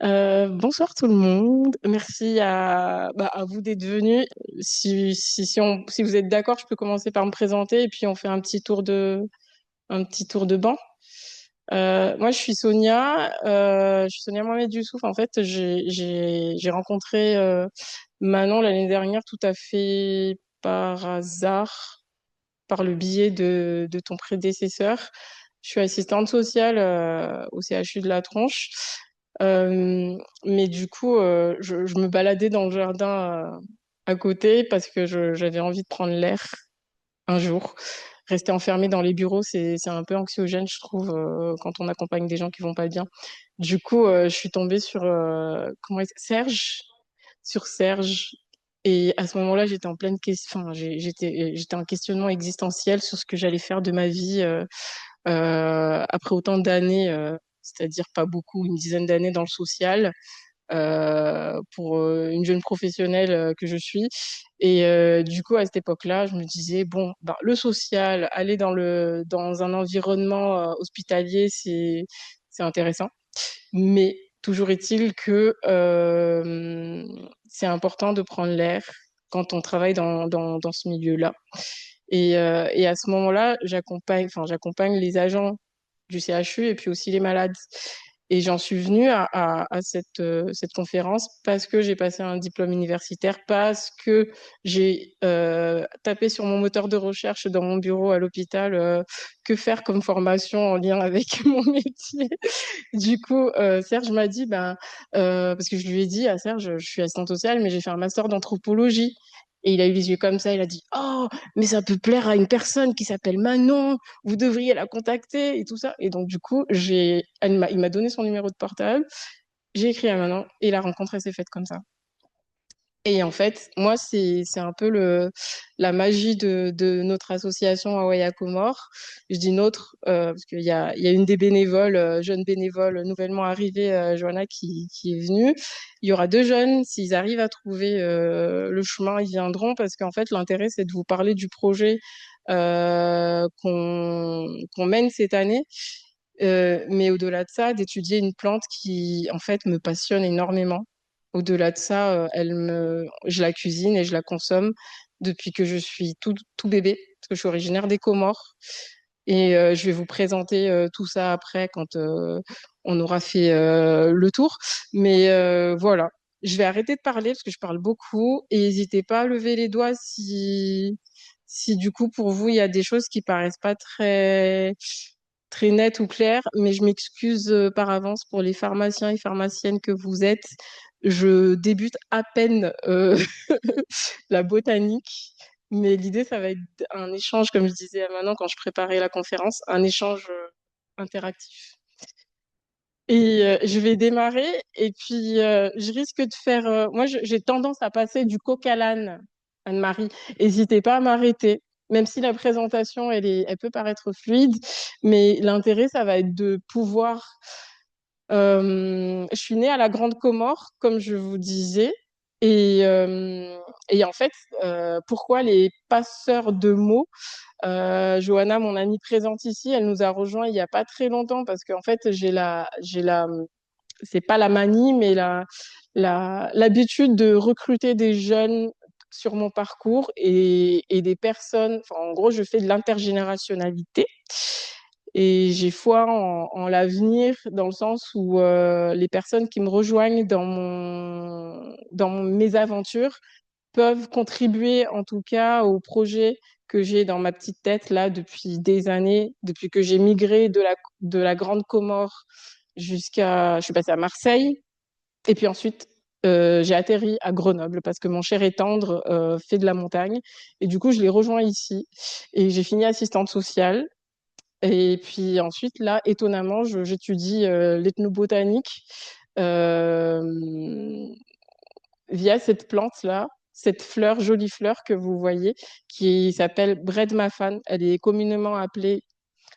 Bonsoir tout le monde. Merci à vous d'être venus. Si vous êtes d'accord, je peux commencer par me présenter et puis on fait un petit tour de banc. Moi, je suis Sonia. Je suis Sonia Mohamed Youssouf. En fait, j'ai rencontré Manon l'année dernière tout à fait par hasard, par le biais de ton prédécesseur. Je suis assistante sociale au CHU de la Tronche. Euh, mais du coup, je me baladais dans le jardin à côté parce que j'avais envie de prendre l'air un jour. Rester enfermé dans les bureaux, c'est un peu anxiogène, je trouve, quand on accompagne des gens qui vont pas bien. Du coup, je suis tombée sur Serge, sur Serge. Et à ce moment-là, j'étais en pleine question, enfin, j'étais en questionnement existentiel sur ce que j'allais faire de ma vie après autant d'années, c'est-à-dire pas beaucoup, une dizaine d'années dans le social, pour une jeune professionnelle que je suis. Et du coup, à cette époque-là, je me disais, bon, ben, le social, aller dans un environnement hospitalier, c'est intéressant. Mais toujours est-il que c'est important de prendre l'air quand on travaille dans ce milieu-là. Et à ce moment-là, j'accompagne les agents du CHU et puis aussi les malades. Et j'en suis venue à cette conférence parce que j'ai passé un diplôme universitaire, parce que j'ai tapé sur mon moteur de recherche dans mon bureau à l'hôpital, que faire comme formation en lien avec mon métier. Du coup, Serge m'a dit, parce que je lui ai dit à Serge, je suis assistante sociale, mais j'ai fait un master d'anthropologie. Et il a eu les yeux comme ça, il a dit, oh, mais ça peut plaire à une personne qui s'appelle Manon, vous devriez la contacter et tout ça. Et donc, du coup, il m'a donné son numéro de portable, j'ai écrit à Manon et la rencontre, elle s'est faite comme ça. Et en fait, moi, c'est un peu la magie de notre association Hawaii Comores. Je dis notre parce qu'il y a une des bénévoles, jeune bénévole nouvellement arrivée, Johanna, qui est venue. Il y aura deux jeunes. S'ils arrivent à trouver le chemin, ils viendront parce qu'en fait, l'intérêt, c'est de vous parler du projet qu'on mène cette année. Mais au-delà de ça, d'étudier une plante qui, en fait, me passionne énormément. Au-delà de ça, je la cuisine et je la consomme depuis que je suis tout bébé, parce que je suis originaire des Comores. Et je vais vous présenter tout ça après quand on aura fait le tour. Mais voilà, je vais arrêter de parler parce que je parle beaucoup et n'hésitez pas à lever les doigts si du coup pour vous il y a des choses qui paraissent pas très nettes ou claires. Mais je m'excuse par avance pour les pharmaciens et pharmaciennes que vous êtes. Je débute à peine la botanique. Mais l'idée, ça va être un échange, comme je disais à Manon quand je préparais la conférence, un échange interactif. Et je vais démarrer, et puis je risque de faire... moi, j'ai tendance à passer du coq à l'âne, Anne-Marie. N'hésitez pas à m'arrêter, même si la présentation, elle peut paraître fluide, mais l'intérêt, ça va être de pouvoir... je suis née à la Grande Comore, comme je vous disais, et, euh, et en fait, pourquoi les passeurs de mots? Johanna, mon amie présente ici, elle nous a rejoint il n'y a pas très longtemps parce qu'en fait, c'est pas la manie, mais l'habitude de recruter des jeunes sur mon parcours et des personnes. Enfin, en gros, je fais de l'intergénérationnalité et j'ai foi en l'avenir dans le sens où les personnes qui me rejoignent dans mes aventures peuvent contribuer en tout cas au projet que j'ai dans ma petite tête là depuis des années, depuis que j'ai migré de la Grande Comore je suis passée à Marseille et puis ensuite j'ai atterri à Grenoble parce que mon cher et tendre fait de la montagne et du coup je l'ai rejoint ici et j'ai fini assistante sociale et puis ensuite là étonnamment j'étudie l'ethnobotanique euh, via cette plante-là, cette fleur, jolie fleur que vous voyez, qui s'appelle Bread Mafan. Elle est communément appelée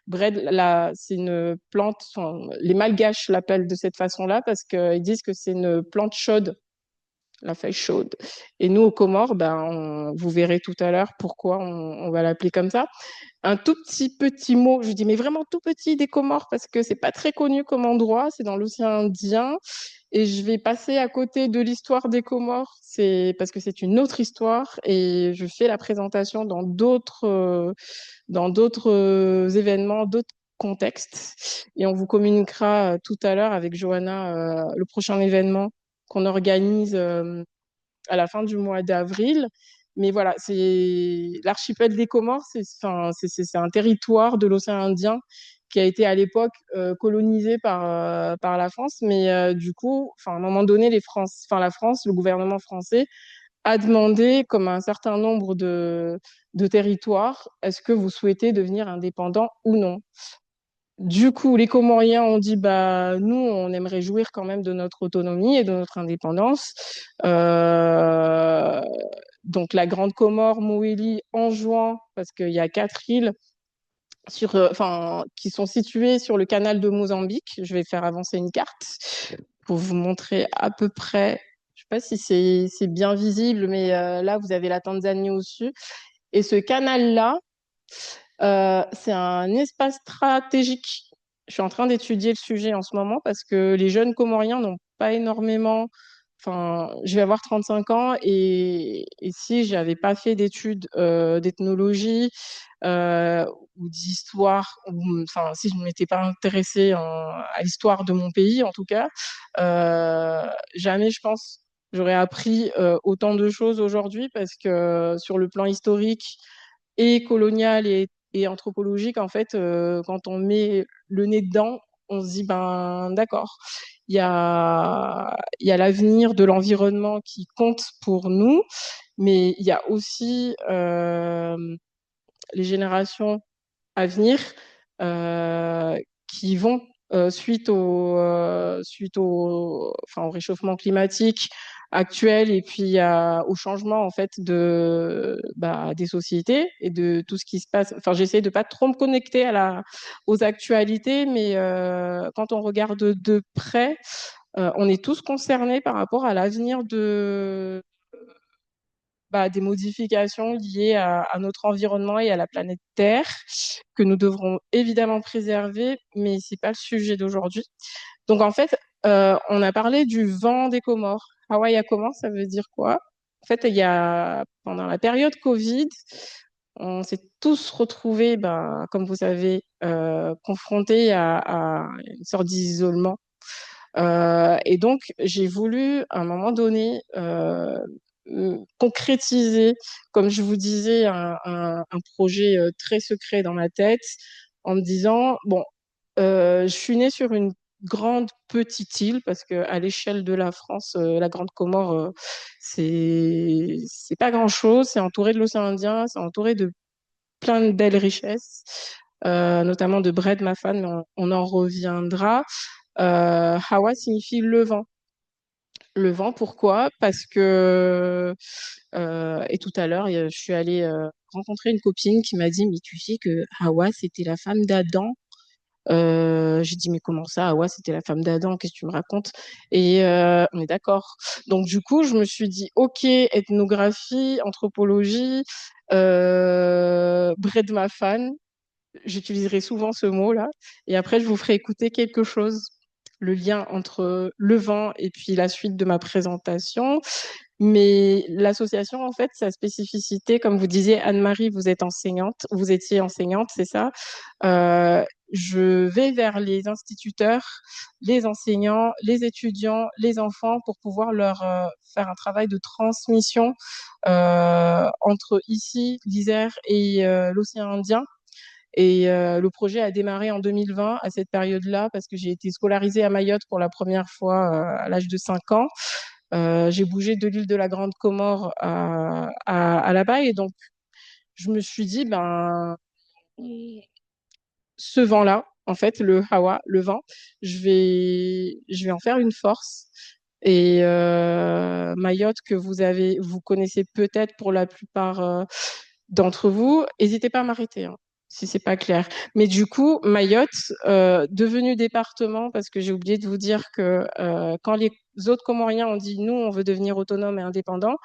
Bread. C'est une plante, enfin, les Malgaches l'appellent de cette façon-là parce qu'ils disent que c'est une plante chaude la feuille chaude. Et nous, aux Comores, ben, vous verrez tout à l'heure pourquoi on va l'appeler comme ça. Un tout petit mot, je dis mais vraiment tout petit des Comores parce que c'est pas très connu comme endroit, c'est dans l'océan Indien. Et je vais passer à côté de l'histoire des Comores, c'est parce que c'est une autre histoire et je fais la présentation dans d'autres événements, d'autres contextes. Et on vous communiquera tout à l'heure avec Johanna le prochain événement qu'on organise à la fin du mois d'avril. Mais voilà, c'est l'archipel des Comores, enfin, c'est un territoire de l'océan Indien qui a été à l'époque colonisé par la France. Mais du coup, enfin, à un moment donné, enfin, la France, le gouvernement français, a demandé, comme un certain nombre de territoires, est-ce que vous souhaitez devenir indépendant ou non? Du coup, les Comoriens ont dit, bah, nous, on aimerait jouir quand même de notre autonomie et de notre indépendance. Euh, donc, la Grande Comore, Moélie, Anjouan, parce qu'il y a 4 îles enfin, qui sont situées sur le canal de Mozambique. Je vais faire avancer une carte pour vous montrer à peu près. Je ne sais pas si c'est bien visible, mais là, vous avez la Tanzanie au-dessus. Et ce canal-là, c'est un espace stratégique. Je suis en train d'étudier le sujet en ce moment parce que les jeunes Comoriens n'ont pas énormément. Enfin, je vais avoir 35 ans et si je n'avais pas fait d'études d'ethnologie euh, ou d'histoire, enfin, si je ne m'étais pas intéressée à l'histoire de mon pays, en tout cas, jamais, je pense, j'aurais appris autant de choses aujourd'hui parce que sur le plan historique et colonial et anthropologique, en fait, quand on met le nez dedans, on se dit, ben d'accord, il y a l'avenir de l'environnement qui compte pour nous, mais il y a aussi les générations à venir qui vont, enfin, au réchauffement climatique actuel et puis au changement en fait des sociétés et de tout ce qui se passe. Enfin, j'essaie de pas trop me connecter aux actualités, mais quand on regarde de près, on est tous concernés par rapport à l'avenir des modifications liées à notre environnement et à la planète Terre, que nous devrons évidemment préserver, mais ce n'est pas le sujet d'aujourd'hui. Donc en fait, on a parlé du vent des Comores. Hawaï à comment, ça veut dire quoi? En fait, pendant la période Covid, on s'est tous retrouvés, comme vous savez, confrontés à une sorte d'isolement et donc, j'ai voulu, à un moment donné, concrétiser, comme je vous disais, un projet très secret dans ma tête, en me disant, bon, je suis née sur une grande petite île, parce qu'à l'échelle de la France, la Grande Comore, c'est pas grand-chose, c'est entouré de l'océan Indien, c'est entouré de plein de belles richesses, notamment de Bred Mafan, mais on en reviendra. Hawa signifie le vent. Le vent, pourquoi? Parce que, et tout à l'heure, je suis allée rencontrer une copine qui m'a dit, mais tu sais que Hawa, c'était la femme d'Adam. J'ai dit, mais comment ça, Hawa, c'était la femme d'Adam, qu'est-ce que tu me racontes? Et on est d'accord. Donc, du coup, je me suis dit, OK, ethnographie, anthropologie, Bred Mafan, j'utiliserai souvent ce mot-là. Et après, je vous ferai écouter quelque chose, le lien entre le vent et puis la suite de ma présentation. Mais l'association, en fait, sa spécificité, comme vous disiez, Anne-Marie, vous étiez enseignante, c'est ça. Euh, je vais vers les instituteurs, les enseignants, les étudiants, les enfants pour pouvoir leur faire un travail de transmission entre ici, l'Isère et l'océan Indien. Et le projet a démarré en 2020, à cette période-là, parce que j'ai été scolarisée à Mayotte pour la première fois à l'âge de 5 ans. J'ai bougé de l'île de la Grande Comore à là-bas. Et donc, je me suis dit, ben, ce vent-là, en fait, le hawa, le vent, je vais en faire une force. Et Mayotte, que vous connaissez peut-être pour la plupart d'entre vous, n'hésitez pas à m'arrêter, hein. si c'est pas clair. Mais du coup, Mayotte, devenu département, parce que j'ai oublié de vous dire que quand les autres Comoriens ont dit nous, on veut devenir autonome et indépendant,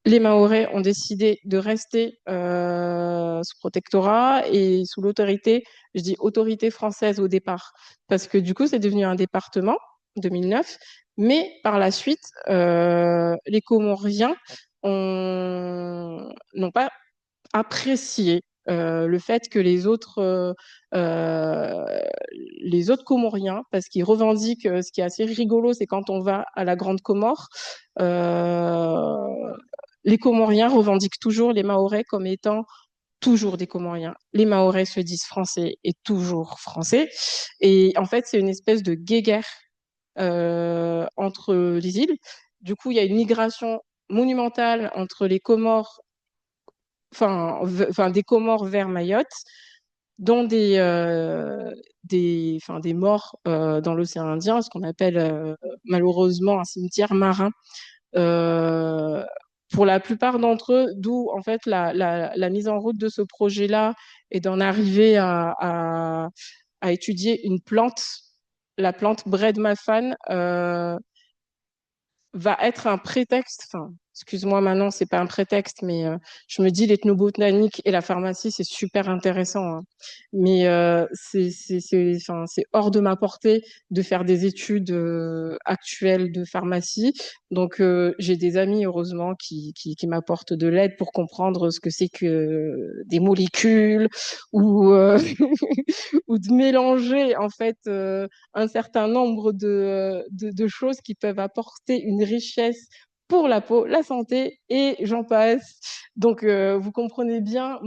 les Mahorais ont décidé de rester sous protectorat et sous l'autorité, je dis autorité française au départ, parce que du coup, c'est devenu un département en 2009, mais par la suite, les Comoriens n'ont pas apprécié le fait que euh, les autres Comoriens, parce qu'ils revendiquent, ce qui est assez rigolo, c'est quand on va à la Grande Comore, euh, les Comoriens revendiquent toujours les Mahorais comme étant toujours des Comoriens. Les Mahorais se disent français et toujours français. Et en fait, c'est une espèce de guéguerre entre les îles. Du coup, il y a une migration monumentale entre les Comores, enfin des Comores vers Mayotte, dont des morts dans l'océan Indien, ce qu'on appelle malheureusement un cimetière marin euh, pour la plupart d'entre eux, d'où en fait la mise en route de ce projet-là et d'en arriver à étudier une plante, la plante Bread Mafan, va être un prétexte, enfin, excuse-moi maintenant, c'est pas un prétexte, mais je me dis l'ethnobotanique et la pharmacie, c'est super intéressant, hein. Mais enfin, c'est hors de ma portée de faire des études actuelles de pharmacie. Donc, j'ai des amis, heureusement, qui m'apportent de l'aide pour comprendre ce que c'est que des molécules ou, ou de mélanger, en fait, un certain nombre de choses qui peuvent apporter une richesse pour la peau, la santé et j'en passe. Donc, vous comprenez bien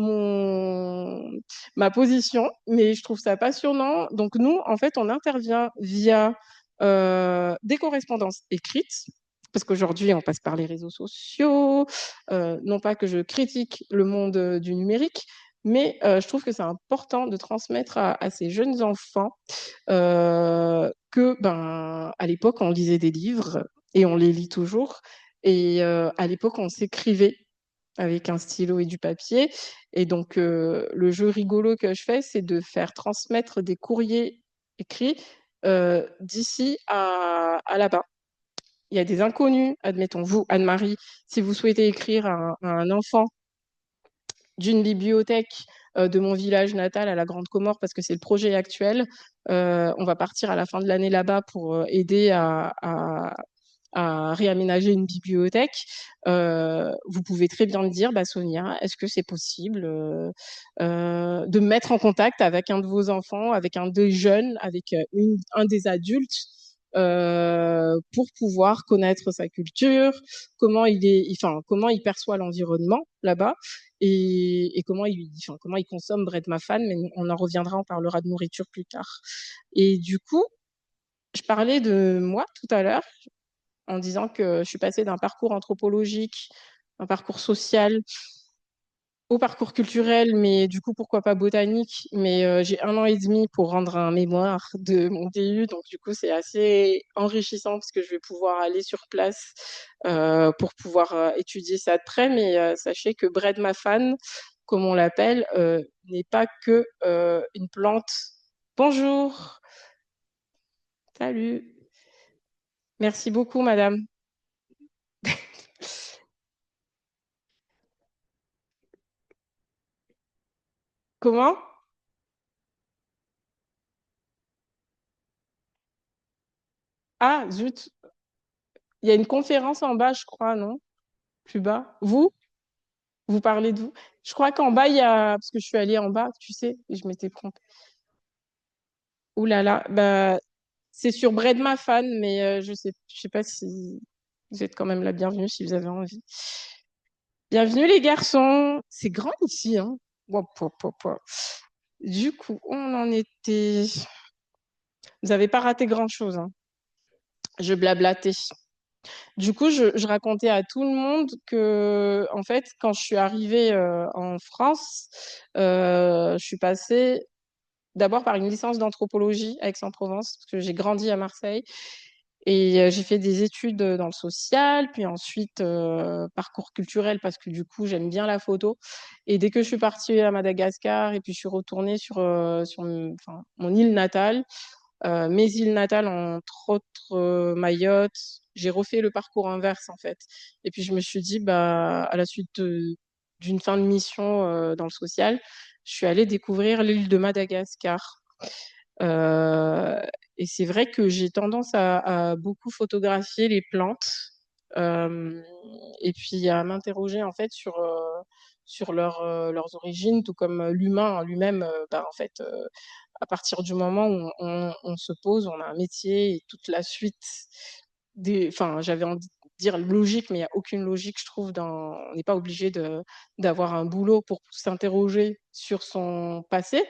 ma position, mais je trouve ça passionnant. Donc, nous, en fait, on intervient via des correspondances écrites. Parce qu'aujourd'hui, on passe par les réseaux sociaux. Non pas que je critique le monde du numérique, mais je trouve que c'est important de transmettre à ces jeunes enfants que ben à l'époque on lisait des livres et on les lit toujours et à l'époque on s'écrivait avec un stylo et du papier et donc le jeu rigolo que je fais c'est de faire transmettre des courriers écrits d'ici à là-bas. Il y a des inconnus, admettons vous, Anne-Marie, si vous souhaitez écrire à un enfant d'une bibliothèque de mon village natal à la Grande Comore parce que c'est le projet actuel. On va partir à la fin de l'année là-bas pour aider à réaménager une bibliothèque. Vous pouvez très bien me dire, bah, Sonia, est-ce que c'est possible de me mettre en contact avec un de vos enfants, avec un des jeunes, avec un des adultes pour pouvoir connaître sa culture, comment il perçoit l'environnement là-bas et comment il consomme Bread Mafan, mais on en reviendra, on parlera de nourriture plus tard. Et du coup, je parlais de moi tout à l'heure en disant que je suis passée d'un parcours anthropologique, un parcours social, au parcours culturel, mais du coup, pourquoi pas botanique. Mais j'ai 1 an et demi pour rendre un mémoire de mon DU, donc du coup, c'est assez enrichissant parce que je vais pouvoir aller sur place pour pouvoir étudier ça de près. Mais sachez que Bread Mafan, comme on l'appelle, n'est pas que une plante. Bonjour, salut, merci beaucoup, madame. Comment? Ah, zut, il y a une conférence en bas, je crois, non? Plus bas. Vous parlez de vous? Je crois qu'en bas, il y a... Parce que je suis allée en bas, tu sais, et je m'étais trompée. Ouh là là, bah, c'est sur Bread Ma Fan, mais je sais pas si vous êtes quand même la bienvenue si vous avez envie. Bienvenue les garçons. C'est grand ici, hein. Wouah, pouah, pouah, pouah. Du coup, on en était... Vous n'avez pas raté grand-chose, hein. Je blablatais. Du coup, je racontais à tout le monde que, en fait, quand je suis arrivée en France, je suis passée d'abord par une licence d'anthropologie à Aix-en-Provence, parce que j'ai grandi à Marseille. Et j'ai fait des études dans le social, puis ensuite parcours culturel parce que du coup j'aime bien la photo. Et dès que je suis partie à Madagascar et puis je suis retournée sur enfin, mon île natale, mes îles natales entre autres Mayotte, j'ai refait le parcours inverse en fait. Et puis je me suis dit bah à la suite d'une fin de mission dans le social, je suis allée découvrir l'île de Madagascar. Euh, et c'est vrai que j'ai tendance à beaucoup photographier les plantes euh, et puis à m'interroger en fait sur leurs origines, tout comme l'humain lui-même. Bah, en fait, à partir du moment où on se pose, on a un métier et toute la suite enfin, j'avais envie de dire logique, mais il n'y a aucune logique, je trouve, on n'est pas obligé d'avoir un boulot pour s'interroger sur son passé.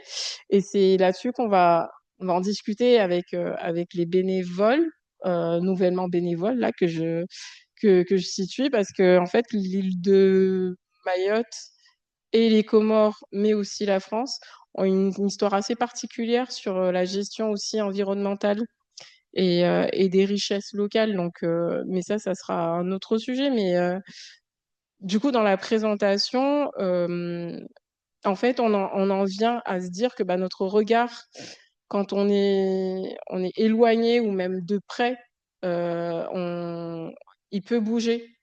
Et c'est là-dessus on va en discuter avec les bénévoles, nouvellement bénévoles, là, que je situe, parce que, en fait, l'île de Mayotte et les Comores, mais aussi la France, ont une histoire assez particulière sur la gestion aussi environnementale et des richesses locales. Donc, mais ça sera un autre sujet. Mais du coup, dans la présentation, en fait, on en vient à se dire que bah, notre regard, quand on est éloigné ou même de près, il peut bouger.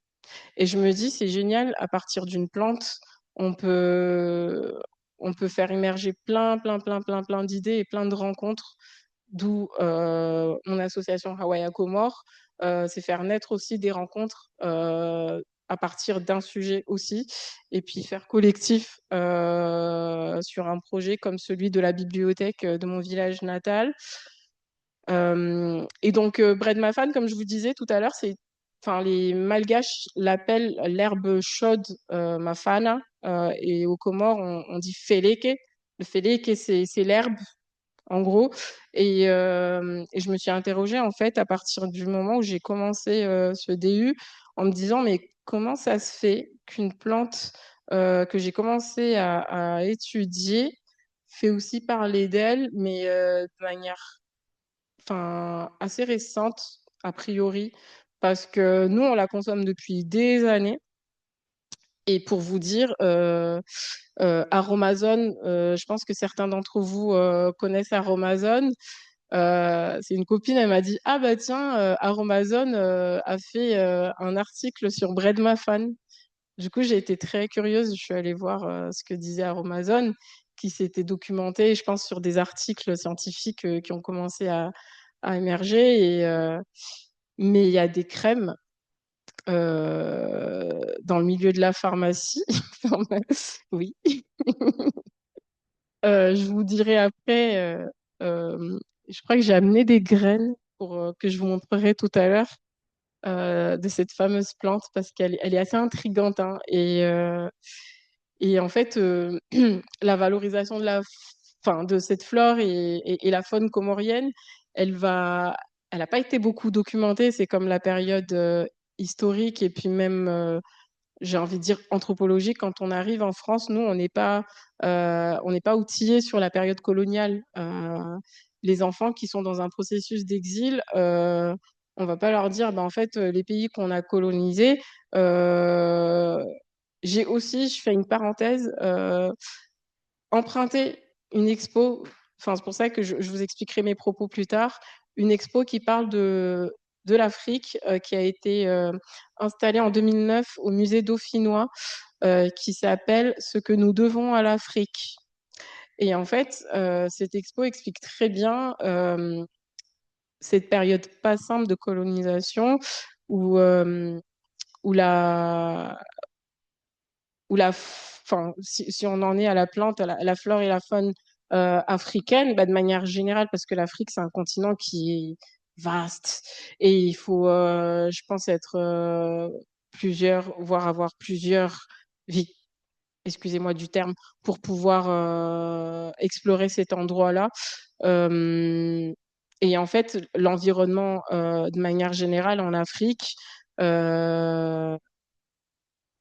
Et je me dis, c'est génial, à partir d'une plante, on peut, on peut faire émerger plein, plein, plein, plein, plein d'idées et plein de rencontres, d'où mon association Hawaii à Comores. C'est faire naître aussi des rencontres à partir d'un sujet aussi, et puis faire collectif sur un projet comme celui de la bibliothèque de mon village natal. Et donc, Bread Mafan, comme je vous disais tout à l'heure, enfin, les Malgaches l'appellent l'herbe chaude mafana, et aux Comores, on dit feleke. Le feleke, c'est l'herbe, en gros. Et je me suis interrogée, en fait, à partir du moment où j'ai commencé ce DU, en me disant, mais comment ça se fait qu'une plante que j'ai commencé à étudier fait aussi parler d'elle, mais de manière enfin, assez récente, a priori, parce que nous, on la consomme depuis des années. Et pour vous dire, Aromazone, je pense que certains d'entre vous connaissent Aromazone. C'est une copine, elle m'a dit, ah bah tiens, Aromazone a fait un article sur Bread Mafan. Du coup, j'ai été très curieuse, je suis allée voir ce que disait Aromazone, qui s'était documenté, je pense, sur des articles scientifiques qui ont commencé à émerger. Mais il y a des crèmes dans le milieu de la pharmacie. Oui. Je vous dirai après. Je crois que j'ai amené des graines que je vous montrerai tout à l'heure de cette fameuse plante parce qu'elle est assez intrigante, hein. Et en fait, la valorisation enfin, de cette flore et la faune comorienne, elle va, elle n'a pas été beaucoup documentée. C'est comme la période historique et puis même, j'ai envie de dire anthropologique. Quand on arrive en France, nous, on n'est pas outillés sur la période coloniale. Les enfants qui sont dans un processus d'exil, on va pas leur dire, bah, en fait, les pays qu'on a colonisés. euh, j'ai aussi, je fais une parenthèse, emprunté une expo, enfin c'est pour ça que je vous expliquerai mes propos plus tard, une expo qui parle de l'Afrique, qui a été installée en 2009 au musée dauphinois, qui s'appelle Ce que nous devons à l'Afrique. Et en fait, cette expo explique très bien cette période pas simple de colonisation où, où la, enfin, si on en est à la plante, à la flore et la faune africaine, bah, de manière générale, parce que l'Afrique, c'est un continent qui est vaste et il faut, je pense, être plusieurs, voire avoir plusieurs vies, excusez-moi du terme, pour pouvoir explorer cet endroit-là. Euh, et en fait, l'environnement, de manière générale, en Afrique, euh,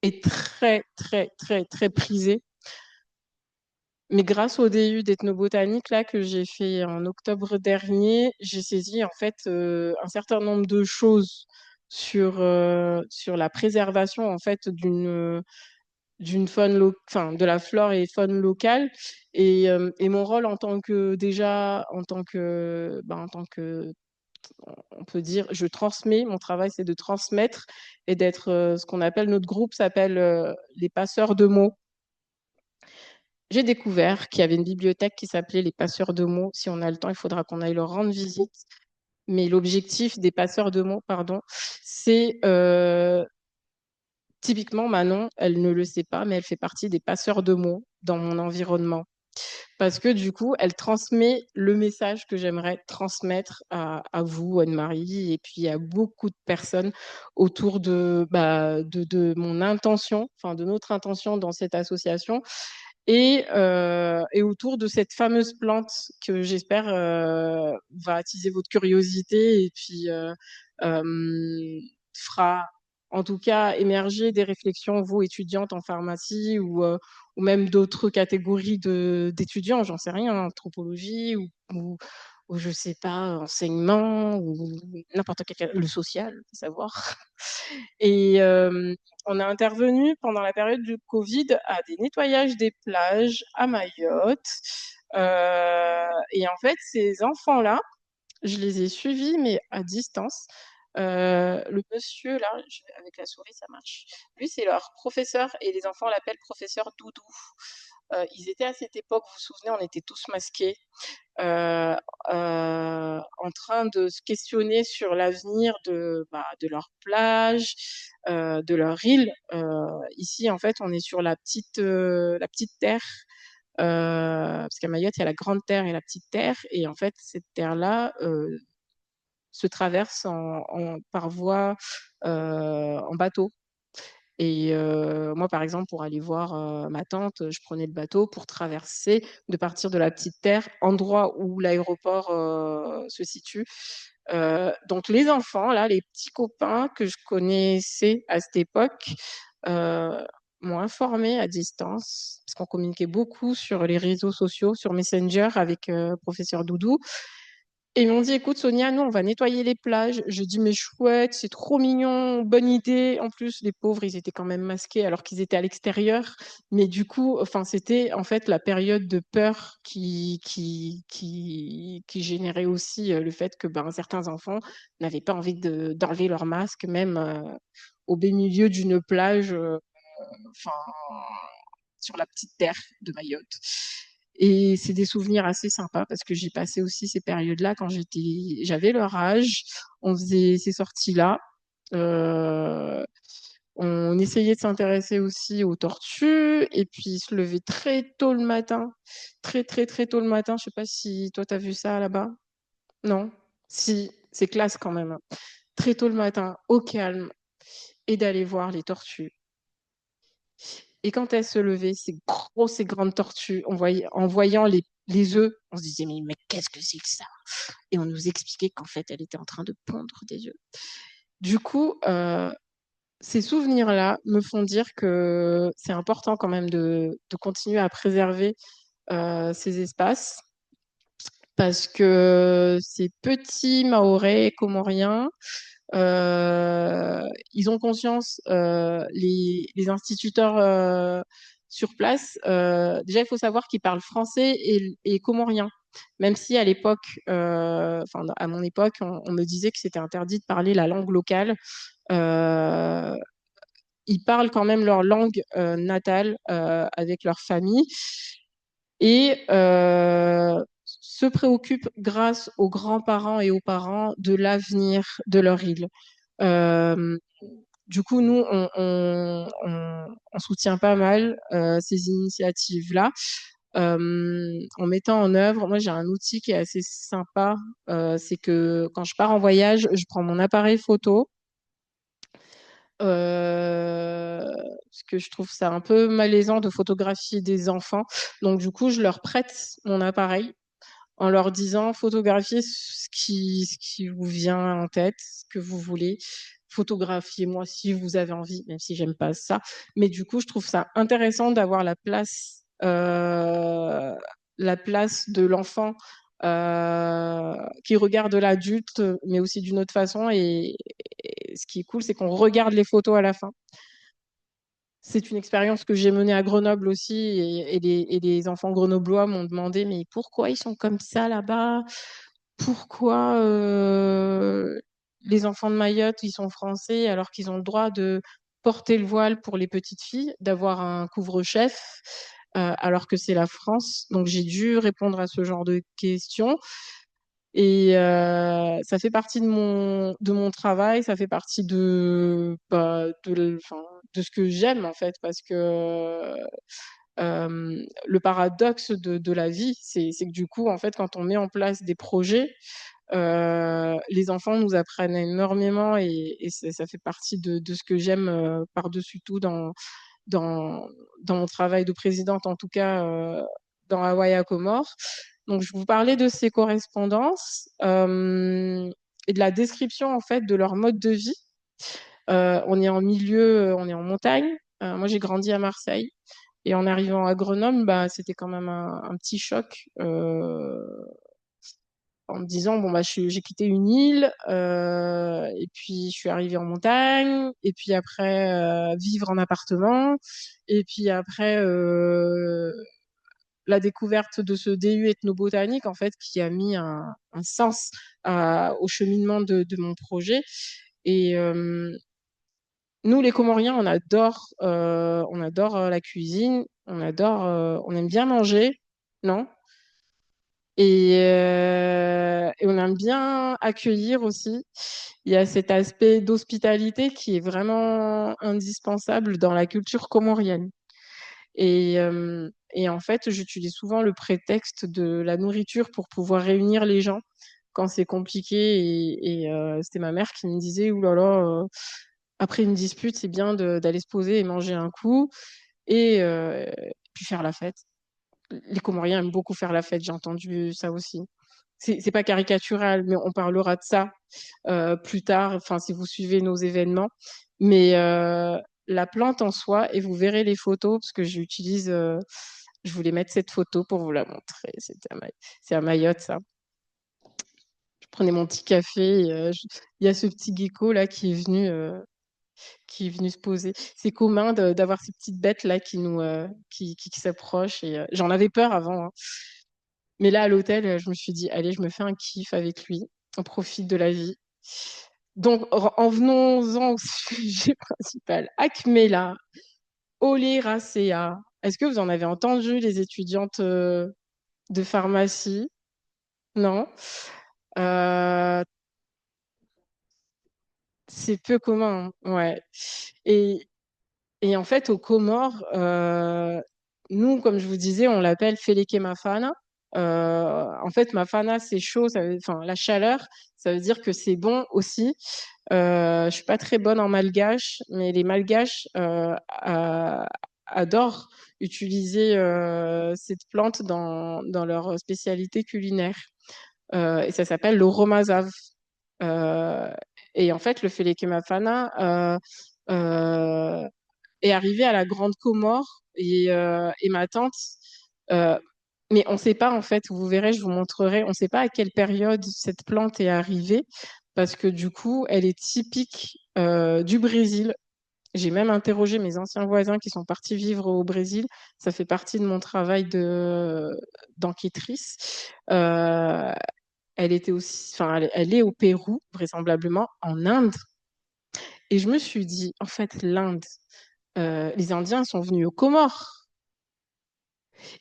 est très, très, très, très prisé, Mais grâce au DU d'ethnobotanique là que j'ai fait en octobre dernier, j'ai saisi en fait un certain nombre de choses sur la préservation en fait d'une enfin de la flore et faune locale et mon rôle en tant que déjà en tant que on peut dire je transmets mon travail c'est de transmettre et d'être ce qu'on appelle notre groupe s'appelle les passeurs de mots. J'ai découvert qu'il y avait une bibliothèque qui s'appelait les passeurs de mots. Si on a le temps, il faudra qu'on aille leur rendre visite. Mais l'objectif des passeurs de mots, pardon, c'est typiquement Manon, elle ne le sait pas, mais elle fait partie des passeurs de mots dans mon environnement. Parce que du coup, elle transmet le message que j'aimerais transmettre à vous, Anne-Marie, et puis à beaucoup de personnes autour de mon intention, enfin de notre intention dans cette association, et autour de cette fameuse plante que j'espère va attiser votre curiosité et puis fera en tout cas émerger des réflexions, vous étudiantes en pharmacie ou même d'autres catégories d'étudiants, j'en sais rien, anthropologie ou je sais pas, enseignement ou n'importe quel, le social, faut savoir. Et on a intervenu pendant la période du Covid à des nettoyages des plages à Mayotte. Et en fait, ces enfants-là, je les ai suivis, mais à distance. Le monsieur, là, avec la souris, ça marche. Lui, c'est leur professeur et les enfants l'appellent professeur Doudou. Ils étaient à cette époque, vous vous souvenez, on était tous masqués euh, en train de se questionner sur l'avenir de leur plage, de leur île. Ici, en fait, on est sur la petite terre, parce qu'à Mayotte, il y a la grande terre et la petite terre. Et en fait, cette terre-là se traverse par voie en bateau. Et moi, par exemple, pour aller voir ma tante, je prenais le bateau pour traverser, de partir de la petite terre, endroit où l'aéroport se situe. Donc les enfants, là, les petits copains que je connaissais à cette époque, euh, m'ont informé à distance, parce qu'on communiquait beaucoup sur les réseaux sociaux, sur Messenger avec professeur Doudou. Et ils m'ont dit, écoute Sonia, nous on va nettoyer les plages. Je dis, mais chouette, c'est trop mignon, bonne idée. En plus, les pauvres, ils étaient quand même masqués alors qu'ils étaient à l'extérieur. Mais du coup, enfin, c'était en fait la période de peur qui générait aussi le fait que certains enfants n'avaient pas envie d'enlever leur masque, même au beau milieu d'une plage, enfin, sur la petite terre de Mayotte. Et c'est des souvenirs assez sympas parce que j'ai passé aussi ces périodes-là quand j'avais leur âge. On faisait ces sorties-là. Euh, on essayait de s'intéresser aussi aux tortues et puis se lever très tôt le matin, très très très tôt le matin. Je sais pas si toi t'as vu ça là-bas. Non? Si, c'est classe quand même. Très tôt le matin, au calme, et d'aller voir les tortues. Et quand elle se levait, ces grosses et grandes tortues, en voyant les œufs, on se disait, mais qu'est-ce que c'est que ça? Et on nous expliquait qu'en fait, elle était en train de pondre des œufs. Du coup, ces souvenirs-là me font dire que c'est important quand même de continuer à préserver ces espaces parce que ces petits Mahorais comoriens, ils ont conscience, les instituteurs sur place. Déjà, il faut savoir qu'ils parlent français et comorien. Même si à l'époque, enfin à mon époque, on me disait que c'était interdit de parler la langue locale. Euh, Ils parlent quand même leur langue natale avec leur famille et se préoccupent grâce aux grands-parents et aux parents de l'avenir de leur île. Euh, du coup, nous, on soutient pas mal ces initiatives-là en mettant en œuvre. Moi, j'ai un outil qui est assez sympa. C'est que quand je pars en voyage, je prends mon appareil photo parce que je trouve ça un peu malaisant de photographier des enfants. Donc, du coup, je leur prête mon appareil en leur disant photographiez ce qui vous vient en tête, ce que vous voulez. Photographiez-moi si vous avez envie, même si j'aime pas ça. Mais du coup, je trouve ça intéressant d'avoir la place. euh, la place de l'enfant qui regarde l'adulte, mais aussi d'une autre façon. Et ce qui est cool, c'est qu'on regarde les photos à la fin. C'est une expérience que j'ai menée à Grenoble aussi, et les enfants grenoblois m'ont demandé, mais pourquoi ils sont comme ça là-bas? Pourquoi les enfants de Mayotte, ils sont français alors qu'ils ont le droit de porter le voile pour les petites filles, d'avoir un couvre-chef, alors que c'est la France. Donc j'ai dû répondre à ce genre de questions. Et ça fait partie de mon travail, ça fait partie enfin, de ce que j'aime en fait, parce que le paradoxe de la vie, c'est que du coup, en fait, quand on met en place des projets, les enfants nous apprennent énormément, et ça fait partie de ce que j'aime par-dessus tout dans, dans mon travail de présidente, en tout cas dans Hawaï à Comores. Donc, je vous parlais de ces correspondances et de la description en fait de leur mode de vie. On est en milieu, on est en montagne. Moi, j'ai grandi à Marseille. Et en arrivant à Grenoble, bah, c'était quand même un petit choc en me disant, bon, bah, j'ai quitté une île, et puis je suis arrivée en montagne, et puis après, vivre en appartement, et puis après, la découverte de ce DU ethnobotanique, en fait, qui a mis un sens au cheminement de mon projet. Et nous, les Comoriens, on adore la cuisine, on aime bien manger, non? Et on aime bien accueillir aussi. Il y a cet aspect d'hospitalité qui est vraiment indispensable dans la culture comorienne. Et en fait, j'utilise souvent le prétexte de la nourriture pour pouvoir réunir les gens quand c'est compliqué. Et c'était ma mère qui me disait, ouh là là, après une dispute, c'est bien d'aller se poser et manger un coup et puis faire la fête. Les Comoriens aiment beaucoup faire la fête, j'ai entendu ça aussi. C'est pas caricatural, mais on parlera de ça plus tard, enfin, si vous suivez nos événements. Mais la plante en soi, et vous verrez les photos, parce que j'utilise, je voulais mettre cette photo pour vous la montrer. C'est à Mayotte, ça. Je prenais mon petit café, et il y a ce petit gecko là qui est venu se poser. C'est commun d'avoir ces petites bêtes là qui s'approchent. Et j'en avais peur avant, hein. Mais là, à l'hôtel, je me suis dit, allez, je me fais un kiff avec lui. On profite de la vie. Donc, en venons-en au sujet principal. Acmela, oleracea. Est-ce que vous en avez entendu, les étudiantes de pharmacie? Non. Euh, c'est peu commun, hein. Ouais. Et, et en fait, aux Comores, nous, comme je vous disais, on l'appelle Feleke Mafana. En fait, Mafana, c'est chaud, enfin, la chaleur, ça veut dire que c'est bon aussi. Je suis pas très bonne en malgache, mais les malgaches adorent utiliser cette plante dans leur spécialité culinaire. Et ça s'appelle le romazav. Euh, et en fait, le Feleke Mafana euh, est arrivé à la Grande Comore, et ma tante, euh, mais on ne sait pas en fait, vous verrez, je vous montrerai, on ne sait pas à quelle période cette plante est arrivée, parce que du coup, elle est typique du Brésil. J'ai même interrogé mes anciens voisins qui sont partis vivre au Brésil. Ça fait partie de mon travail d'enquêtrice. Euh, elle était aussi, enfin, elle est au Pérou, vraisemblablement, en Inde. Et je me suis dit, en fait, l'Inde, les Indiens sont venus aux Comores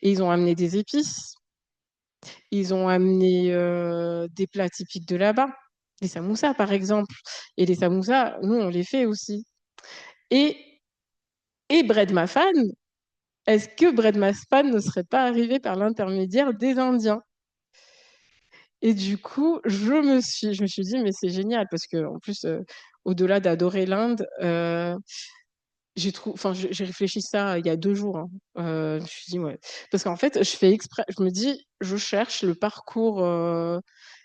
et ils ont amené des épices, ils ont amené des plats typiques de là-bas, les samoussas par exemple. Et les samoussas, nous, on les fait aussi. Et, et Bread Mafan, est-ce que Bread Mafan ne serait pas arrivé par l'intermédiaire des Indiens? Et du coup, je me suis dit, mais c'est génial parce que en plus, au-delà d'adorer l'Inde, enfin, j'ai réfléchi ça il y a 2 jours, hein. Je me suis dit, ouais. Parce qu'en fait, je fais exprès, je me dis, je cherche le parcours,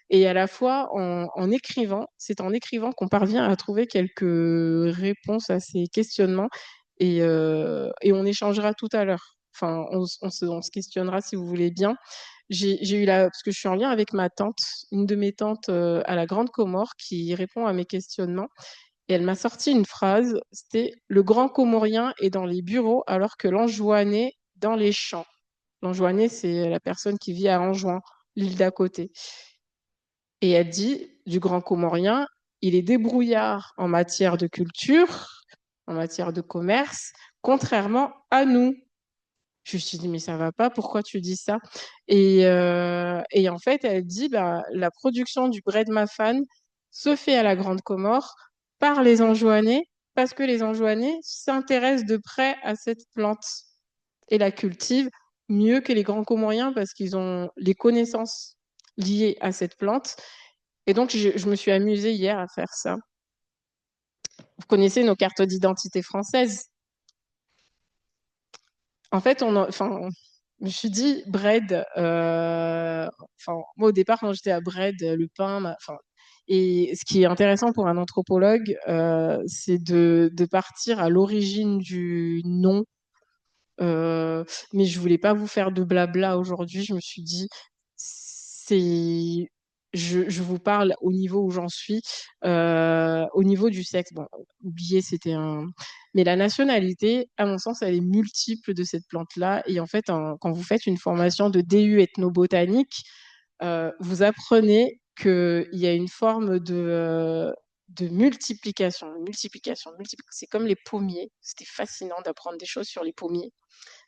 et à la fois en écrivant, c'est en écrivant qu'on parvient à trouver quelques réponses à ces questionnements, et on échangera tout à l'heure. enfin, on se questionnera si vous voulez bien. J'ai eu parce que je suis en lien avec ma tante, une de mes tantes à la Grande Comore qui répond à mes questionnements. Et elle m'a sorti une phrase, c'était le grand Comorien est dans les bureaux alors que l'Anjouanais dans les champs. L'Anjouanais, c'est la personne qui vit à Anjouan, l'île d'à côté. Et elle dit du grand Comorien, il est débrouillard en matière de culture, en matière de commerce, contrairement à nous. Je me suis dit, mais ça va pas, pourquoi tu dis ça? Et en fait, elle dit, bah, la production du bred mafan se fait à la Grande Comore par les Anjouanais, parce que les Anjouanais s'intéressent de près à cette plante et la cultivent mieux que les grands Comoriens parce qu'ils ont les connaissances liées à cette plante. Et donc, je me suis amusée hier à faire ça. Vous connaissez nos cartes d'identité françaises. En fait, enfin, je me suis dit, bread, enfin, moi au départ, quand j'étais à bread, le pain, enfin, et ce qui est intéressant pour un anthropologue, c'est de partir à l'origine du nom. Mais je voulais pas vous faire de blabla aujourd'hui. Je me suis dit, c'est, je vous parle au niveau où j'en suis, au niveau du sexe. Bon, oubliez, c'était un. Mais la nationalité, à mon sens, elle est multiple de cette plante-là. Et en fait, quand vous faites une formation de DU ethnobotanique, vous apprenez qu'il y a une forme de multiplication, multiplication, multiplication. C'est comme les pommiers. C'était fascinant d'apprendre des choses sur les pommiers.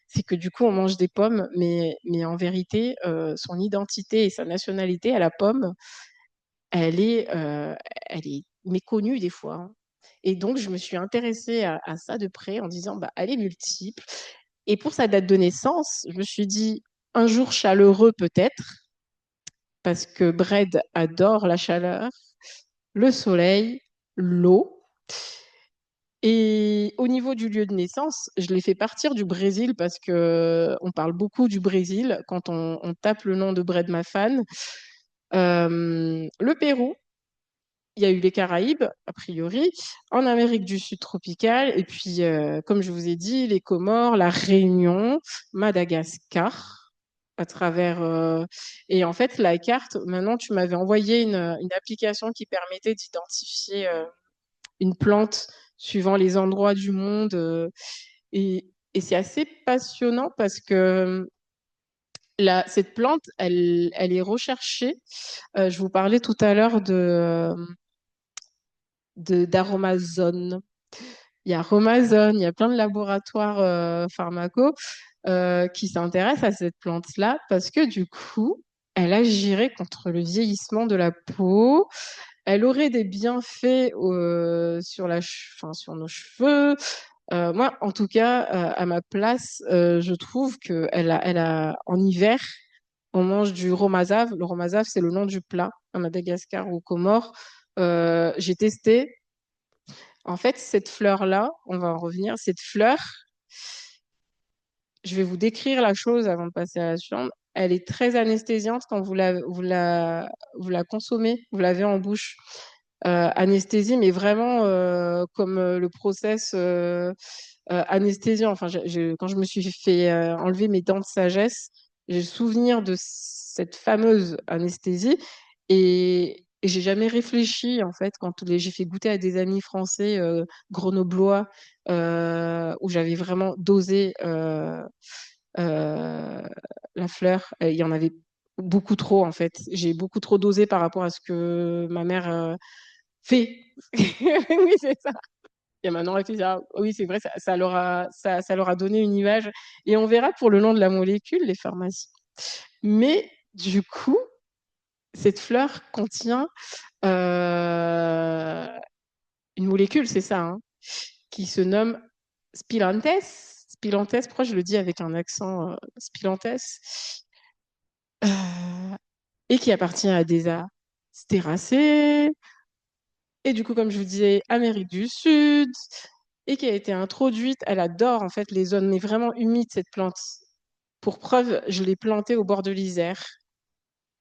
C'est que du coup, on mange des pommes, mais en vérité, son identité et sa nationalité à la pomme, elle est, euh, elle est méconnue des fois, hein. Et donc, je me suis intéressée à ça de près en disant, bah, elle est multiple. Et pour sa date de naissance, je me suis dit, un jour chaleureux peut-être, parce que Bredd adore la chaleur, le soleil, l'eau. Et au niveau du lieu de naissance, je l'ai fait partir du Brésil parce que on parle beaucoup du Brésil quand on tape le nom de Bredd Mafan. Le Pérou, il y a eu les Caraïbes, a priori, en Amérique du Sud tropicale, et puis, comme je vous ai dit, les Comores, la Réunion, Madagascar, à travers. Et en fait, la carte, maintenant, tu m'avais envoyé une application qui permettait d'identifier une plante suivant les endroits du monde. Et c'est assez passionnant parce que cette plante, elle est recherchée. Je vous parlais tout à l'heure d'Aromazone. Il y a Romazone, il y a plein de laboratoires pharmacaux qui s'intéressent à cette plante-là parce que du coup, elle agirait contre le vieillissement de la peau. Elle aurait des bienfaits sur enfin, sur nos cheveux. Moi, en tout cas, à ma place, je trouve que en hiver, on mange du romazave. Le romazave, c'est le nom du plat à Madagascar ou aux Comores. J'ai testé. En fait, cette fleur-là, on va en revenir, cette fleur, je vais vous décrire la chose avant de passer à la suivante. Elle est très anesthésiante quand vous la consommez, vous l'avez en bouche. Anesthésie, mais vraiment comme le process anesthésiant. Enfin, quand je me suis fait enlever mes dents de sagesse, j'ai le souvenir de cette fameuse anesthésie et j'ai jamais réfléchi en fait quand j'ai fait goûter à des amis français grenoblois où j'avais vraiment dosé euh, la fleur. Il y en avait beaucoup trop en fait. J'ai beaucoup trop dosé par rapport à ce que ma mère fait. Oui, c'est ça. Et maintenant, elle fait ça. Oui, c'est vrai, ça leur a donné une image. Et on verra pour le nom de la molécule, les pharmacies. Mais du coup, cette fleur contient euh, une molécule, c'est ça, hein, qui se nomme Spilanthes. Spilanthes, pourquoi je le dis avec un accent Spilanthes et qui appartient à des astéracées. Et du coup, comme je vous disais, Amérique du Sud, et qui a été introduite, elle adore en fait les zones mais vraiment humides, cette plante. Pour preuve, je l'ai plantée au bord de l'Isère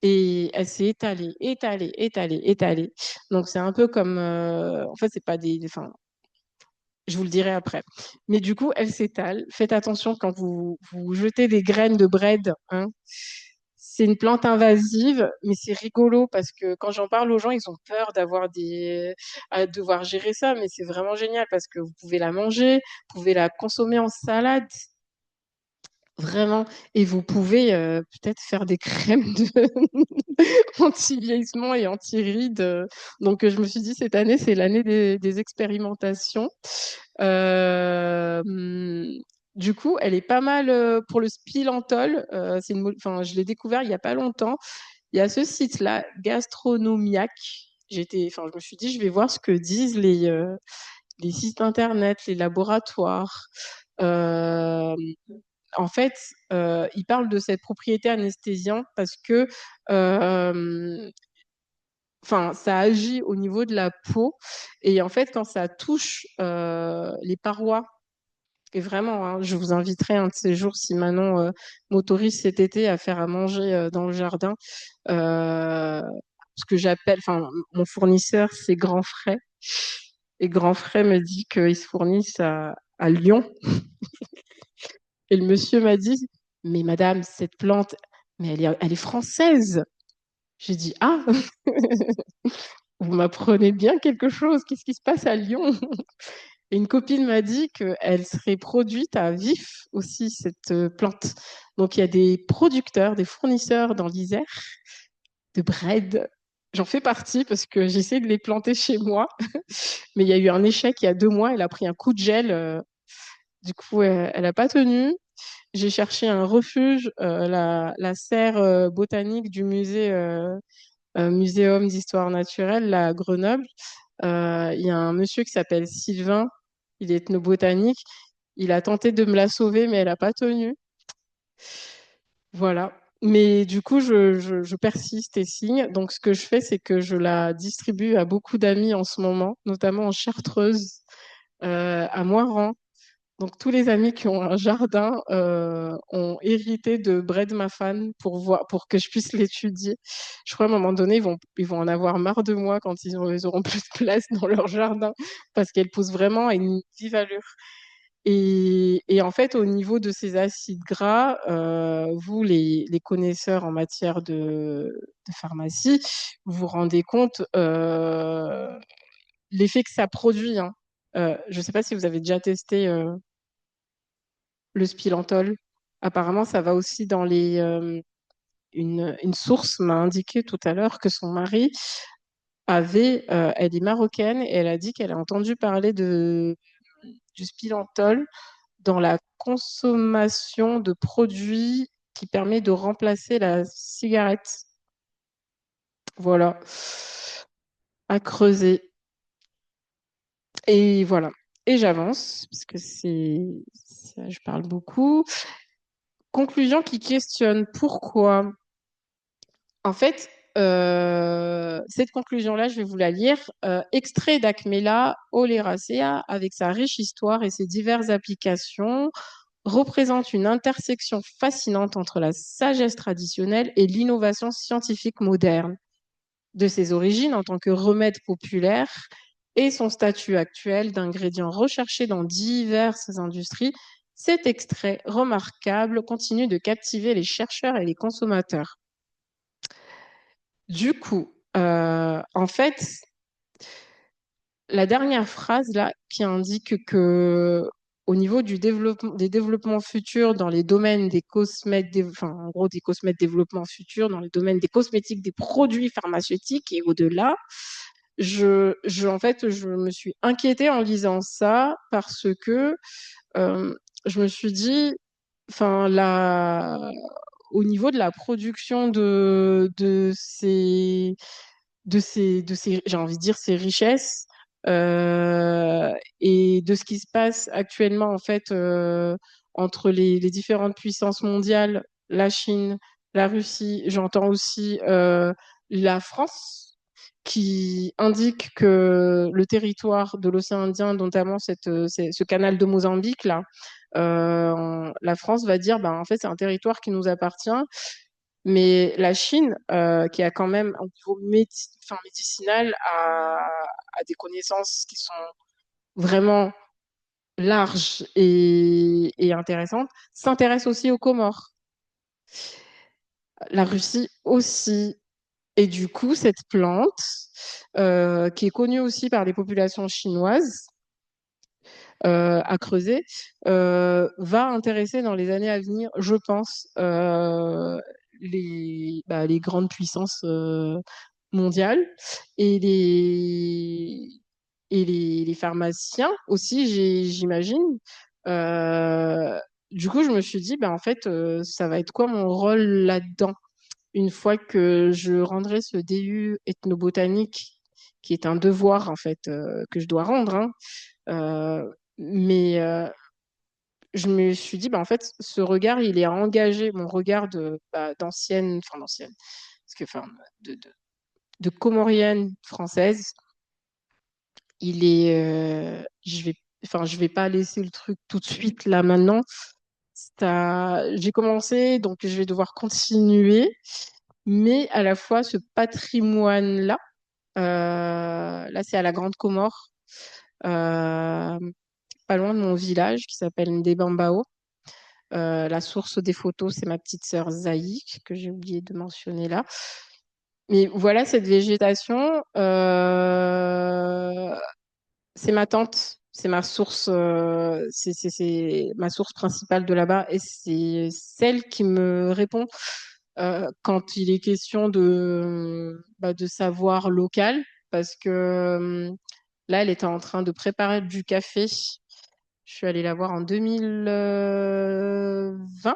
et elle s'est étalée, étalée, étalée, étalée. Donc c'est un peu comme, en fait, c'est pas des, enfin, Je vous le dirai après. Mais du coup, elle s'étale. Faites attention quand vous jetez des graines de bread, hein. C'est une plante invasive, mais c'est rigolo parce que quand j'en parle aux gens, ils ont peur à devoir gérer ça, mais c'est vraiment génial parce que vous pouvez la manger, vous pouvez la consommer en salade. Vraiment. Et vous pouvez peut-être faire des crèmes anti-vieillissement et anti-rides. Donc, je me suis dit, cette année, c'est l'année des expérimentations. Hum, du coup, elle est pas mal pour le spilantol. Enfin, je l'ai découvert il y a pas longtemps. Il y a ce site-là, Gastronomiac. Enfin, je me suis dit, je vais voir ce que disent les sites internet, les laboratoires. Euh, En fait, il parle de cette propriété anesthésiante parce que euh, enfin, ça agit au niveau de la peau. Et en fait, quand ça touche les parois, et vraiment, hein, je vous inviterai un de ces jours, si Manon m'autorise cet été à faire à manger dans le jardin, ce que j'appelle, enfin, mon fournisseur, c'est Grand Frais. Et Grand Frais me dit qu'ils se fournissent à Lyon. Et le monsieur m'a dit, mais madame, cette plante, mais elle est française. J'ai dit, ah, vous m'apprenez bien quelque chose. Qu'est-ce qui se passe à Lyon? Et une copine m'a dit qu'elle serait produite à Vif aussi, cette plante. Donc, il y a des producteurs, des fournisseurs dans l'Isère de bread. J'en fais partie parce que j'essaie de les planter chez moi. Mais il y a eu un échec il y a 2 mois. Elle a pris un coup de gel. Du coup, elle n'a pas tenu. J'ai cherché un refuge, la serre botanique du Muséum d'histoire naturelle là, à Grenoble. Il y a un monsieur qui s'appelle Sylvain, il est ethnobotanique. Il a tenté de me la sauver, mais elle n'a pas tenu. Voilà. Mais du coup, je persiste et signe. Donc, ce que je fais, c'est que je la distribue à beaucoup d'amis en ce moment, notamment en Chartreuse, à Moiran. Donc, tous les amis qui ont un jardin ont hérité de Bread Mafan pour que je puisse l'étudier. Je crois à un moment donné, ils vont en avoir marre de moi quand ils auront plus de place dans leur jardin parce qu'elle pousse vraiment à une vive allure. Et en fait, au niveau de ces acides gras, vous, les connaisseurs en matière de pharmacie, vous vous rendez compte l'effet que ça produit, hein. Je ne sais pas si vous avez déjà testé le spilantol. Apparemment, ça va aussi dans une source m'a indiqué tout à l'heure que son mari elle est marocaine et elle a dit qu'elle a entendu parler du spilantol dans la consommation de produits qui permet de remplacer la cigarette. Voilà, à creuser. Et voilà. Et j'avance, parce que je parle beaucoup. Conclusion qui questionne pourquoi. En fait, cette conclusion-là, je vais vous la lire. Extrait d'Acmela oleracea, avec sa riche histoire et ses diverses applications, représente une intersection fascinante entre la sagesse traditionnelle et l'innovation scientifique moderne. De ses origines en tant que remède populaire et son statut actuel d'ingrédient recherché dans diverses industries, cet extrait remarquable continue de captiver les chercheurs et les consommateurs. Du coup, en fait, la dernière phrase là qui indique que au niveau des développements futurs dans les domaines des cosmètiques, enfin en gros des cosmètiques développement futurs dans les domaines des cosmétiques, des produits pharmaceutiques et au-delà, en fait, je me suis inquiétée en lisant ça parce que euh, je me suis dit, enfin, au niveau de la production j'ai envie de dire, ces richesses euh, et de ce qui se passe actuellement, en fait, entre les différentes puissances mondiales, la Chine, la Russie, j'entends aussi la France qui indique que le territoire de l'océan Indien, notamment ce canal de Mozambique, là, la France va dire, bah, en fait, c'est un territoire qui nous appartient. Mais la Chine, qui a quand même un niveau enfin, médicinal, a des connaissances qui sont vraiment. large et intéressante, s'intéresse aussi aux Comores. La Russie aussi. Et du coup, cette plante, qui est connue aussi par les populations chinoises, à creuser, va intéresser dans les années à venir, je pense, les grandes puissances mondiales et les pharmaciens aussi, j'imagine. Euh, du coup, je me suis dit, bah, en fait, ça va être quoi mon rôle là-dedans? Une fois que je rendrai ce DU ethnobotanique, qui est un devoir, en fait, que je dois rendre, hein, euh, mais je me suis dit, bah, en fait, ce regard, il est engagé, mon regard d'ancienne, enfin d'ancienne, parce que, enfin, de comorienne française, je vais pas laisser le truc tout de suite là maintenant. J'ai commencé, donc je vais devoir continuer, mais à la fois ce patrimoine-là, là c'est à la Grande Comore, euh, pas loin de mon village qui s'appelle Ndebambao. La source des photos, c'est ma petite sœur Zaï, que j'ai oublié de mentionner là. Mais voilà, cette végétation, c'est ma tante, c'est ma source, c'est ma source principale de là-bas et c'est celle qui me répond quand il est question de savoir local, parce que là, elle était en train de préparer du café. Je suis allée la voir en 2020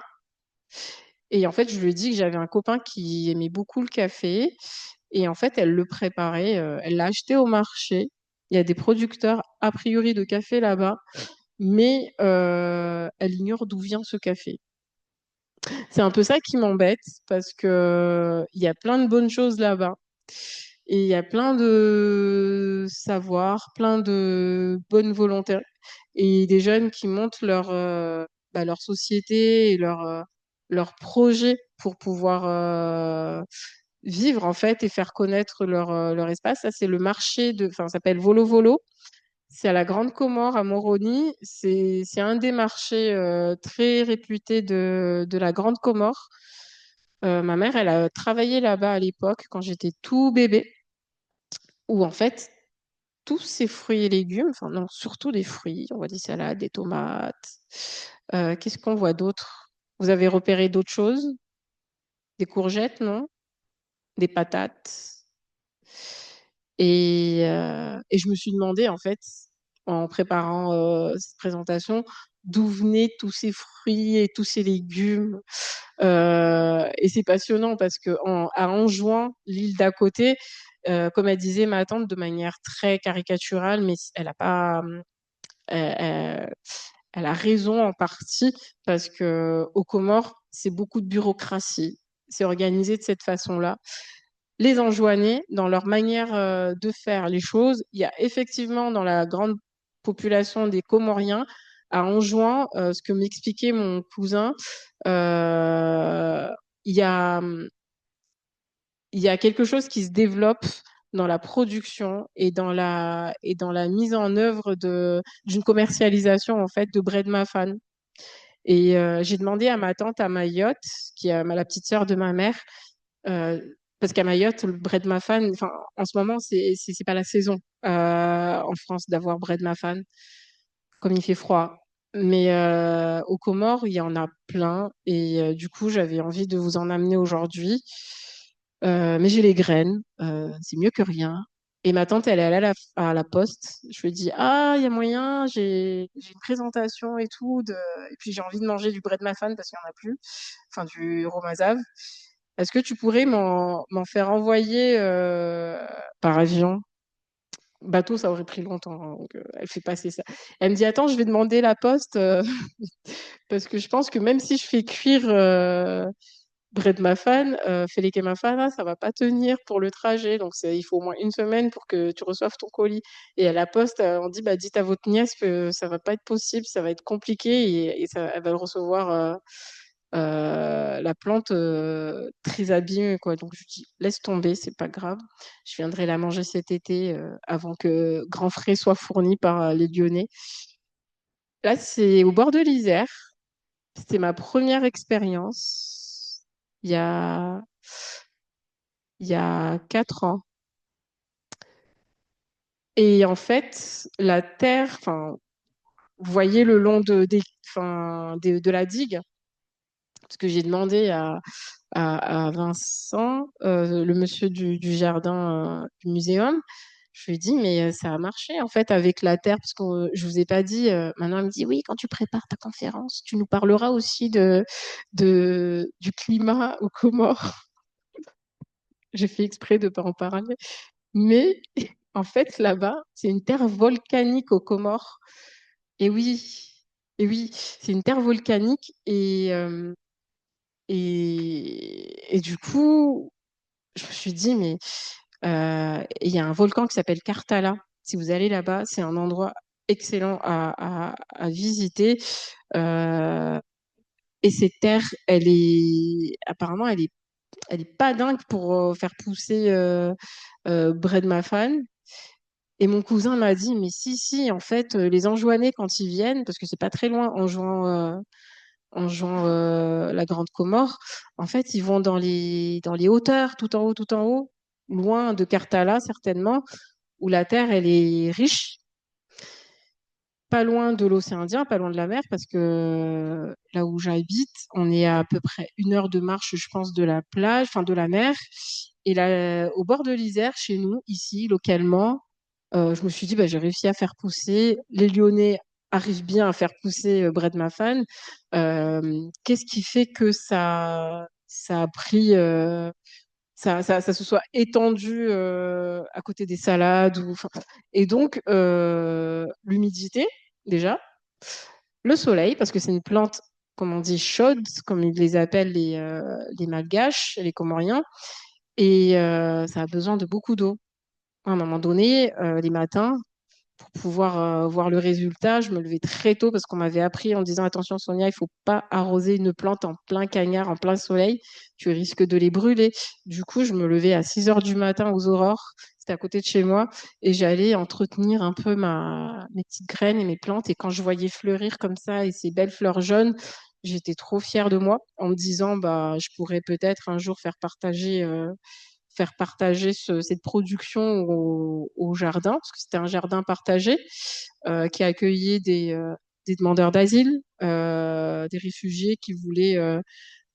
et en fait, je lui ai dit que j'avais un copain qui aimait beaucoup le café et en fait, elle le préparait, elle l'a acheté au marché. Il y a des producteurs a priori de café là-bas, mais elle ignore d'où vient ce café. C'est un peu ça qui m'embête parce que il y a plein de bonnes choses là-bas et il y a plein de savoirs, plein de bonnes volontés et des jeunes qui montent leur société et leur projet pour pouvoir vivre en fait et faire connaître leur espace. Ça, c'est le marché enfin, ça s'appelle Volo Volo. C'est à la Grande Comore, à Moroni. C'est un des marchés très réputés de la Grande Comore. Ma mère, elle a travaillé là-bas à l'époque, quand j'étais tout bébé, où en fait, tous ces fruits et légumes, enfin non, surtout des fruits, on voit des salades, des tomates. Qu'est-ce qu'on voit d'autre? Vous avez repéré d'autres choses? Des courgettes, non? Des patates. Et je me suis demandé, en fait, en préparant cette présentation, d'où venaient tous ces fruits et tous ces légumes. Et c'est passionnant parce à Anjouan, l'île d'à côté, comme elle disait ma tante de manière très caricaturale, mais elle a pas, elle, elle- elle a raison en partie parce que aux Comores, c'est beaucoup de bureaucratie. C'est organisé de cette façon-là. Les Anjouanais, dans leur manière de faire les choses, il y a effectivement dans la grande population des Comoriens, à Anjouan, ce que m'expliquait mon cousin, euh, il y a, il y a quelque chose qui se développe dans la production et dans la mise en œuvre d'une commercialisation en fait de Bread Mafan. Et j'ai demandé à ma tante à Mayotte, qui est la petite sœur de ma mère, euh, parce qu'à Mayotte, le bread mafan, enfin, en ce moment, c'est pas la saison en France d'avoir bread mafan, comme il fait froid. Mais aux Comores, il y en a plein. Et du coup, j'avais envie de vous en amener aujourd'hui. Mais j'ai les graines, c'est mieux que rien. Et ma tante, elle est allée à la poste. Je lui ai dit, ah, il y a moyen, j'ai une présentation et tout. Et puis j'ai envie de manger du bread mafan parce qu'il n'y en a plus, enfin du romazav. Est-ce que tu pourrais m'en faire envoyer par avion? Bateau, ça aurait pris longtemps, hein, donc, elle fait passer ça. Elle me dit, attends, je vais demander la poste parce que je pense que même si je fais cuire Bread Mafan, Feleke Mafana, ça va pas tenir pour le trajet. Donc, il faut au moins une semaine pour que tu reçoives ton colis. Et à la poste, on dit, bah, dites à votre nièce que ça va pas être possible, ça va être compliqué et elle va le recevoir, la plante très abîmée, quoi. Donc, je dis, laisse tomber, c'est pas grave. Je viendrai la manger cet été avant que grand frais soit fourni par les Lyonnais. Là, c'est au bord de l'Isère. C'était ma première expérience il y a, il y a 4 ans. Et en fait, la terre, enfin, vous voyez le long de la digue, parce que j'ai demandé à Vincent, le monsieur du jardin du muséum, je lui ai dit, mais ça a marché en fait avec la terre, parce que je vous ai pas dit, maintenant il me dit, oui, quand tu prépares ta conférence, tu nous parleras aussi du climat aux Comores. J'ai fait exprès de ne pas en parler. Mais en fait, là-bas, c'est une terre volcanique aux Comores. Et oui, et oui, c'est une terre volcanique. Et du coup, je me suis dit, mais il y a un volcan qui s'appelle Kartala. Si vous allez là-bas, c'est un endroit excellent à visiter. Euh, et cette terre, apparemment, elle est pas dingue pour faire pousser Bread Mafan. Et mon cousin m'a dit, mais si, si, en fait, les Anjouanais, quand ils viennent, parce que c'est pas très loin, en jouant la Grande Comore, en fait, ils vont dans les hauteurs, tout en haut, loin de Cartala, certainement, où la terre, elle est riche, pas loin de l'océan Indien, pas loin de la mer, parce que là où j'habite, on est à peu près 1 heure de marche, je pense, de la plage, enfin de la mer. Et là, au bord de l'Isère, chez nous, ici, localement, je me suis dit, bah, j'ai réussi à faire pousser. Les Lyonnais arrivent bien à faire pousser Bread Mafan. Qu'est-ce qui fait que ça a pris, ça se soit étendu à côté des salades enfin, et donc, l'humidité, déjà, le soleil, parce que c'est une plante, comme on dit, chaude, comme ils les appellent les Malgaches, les Comoriens, et ça a besoin de beaucoup d'eau. À un moment donné, les matins, pour pouvoir voir le résultat, je me levais très tôt parce qu'on m'avait appris en disant attention Sonia, il ne faut pas arroser une plante en plein cagnard, en plein soleil, tu risques de les brûler. Du coup, je me levais à 6 heures du matin aux aurores, c'était à côté de chez moi, et j'allais entretenir un peu mes petites graines et mes plantes. Et quand je voyais fleurir comme ça et ces belles fleurs jaunes, j'étais trop fière de moi en me disant bah, je pourrais peut-être un jour faire partager cette production au jardin, parce que c'était un jardin partagé qui accueillait des demandeurs d'asile, des réfugiés qui voulaient,